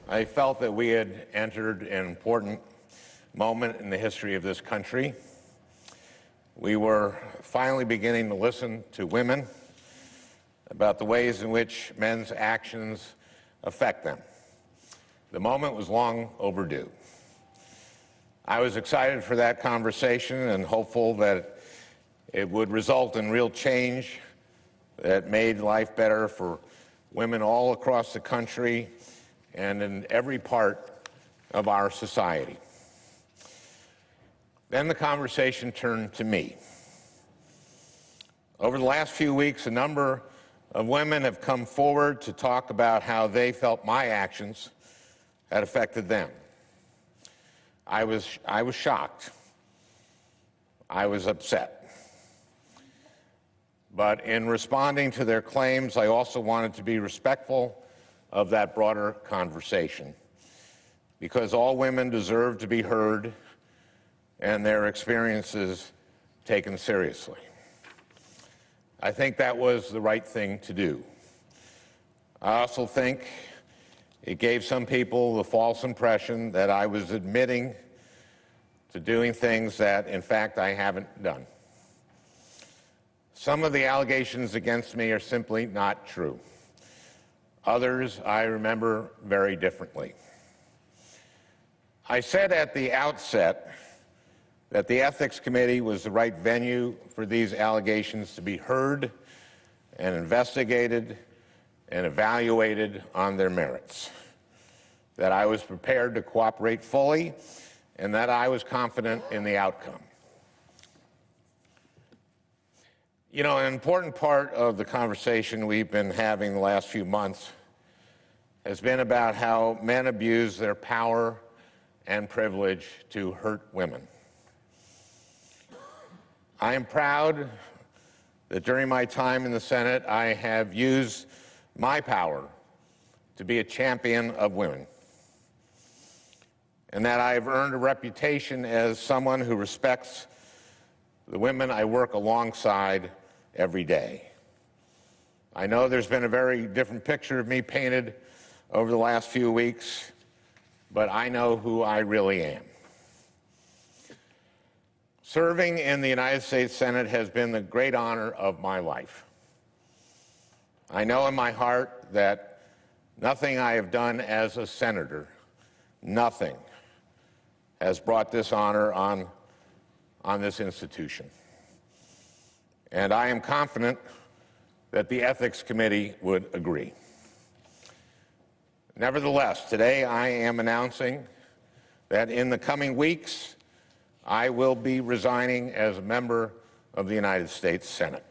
I felt that we had entered an important moment in the history of this country. We were finally beginning to listen to women about the ways in which men's actions affect them. The moment was long overdue. I was excited for that conversation and hopeful that it would result in real change that made life better for women all across the country and in every part of our society. Then the conversation turned to me. Over the last few weeks, a number of women have come forward to talk about how they felt my actions had affected them. I was shocked. I was upset. But in responding to their claims, I also wanted to be respectful of that broader conversation, because all women deserve to be heard and their experiences taken seriously. I think that was the right thing to do. I also think it gave some people the false impression that I was admitting to doing things that, in fact, I haven't done. Some of the allegations against me are simply not true. Others I remember very differently. I said at the outset that the Ethics Committee was the right venue for these allegations to be heard and investigated and evaluated on their merits, that I was prepared to cooperate fully, and that I was confident in the outcome. You know, an important part of the conversation we've been having the last few months has been about how men abuse their power and privilege to hurt women. I am proud that during my time in the Senate, I have used my power to be a champion of women, and that I have earned a reputation as someone who respects the women I work alongside every day. I know there's been a very different picture of me painted over the last few weeks, but I know who I really am. Serving in the United States Senate has been the great honor of my life. I know in my heart that nothing I have done as a senator, nothing, has brought this honor on this institution. And I am confident that the Ethics Committee would agree. Nevertheless, today I am announcing that in the coming weeks, I will be resigning as a member of the United States Senate.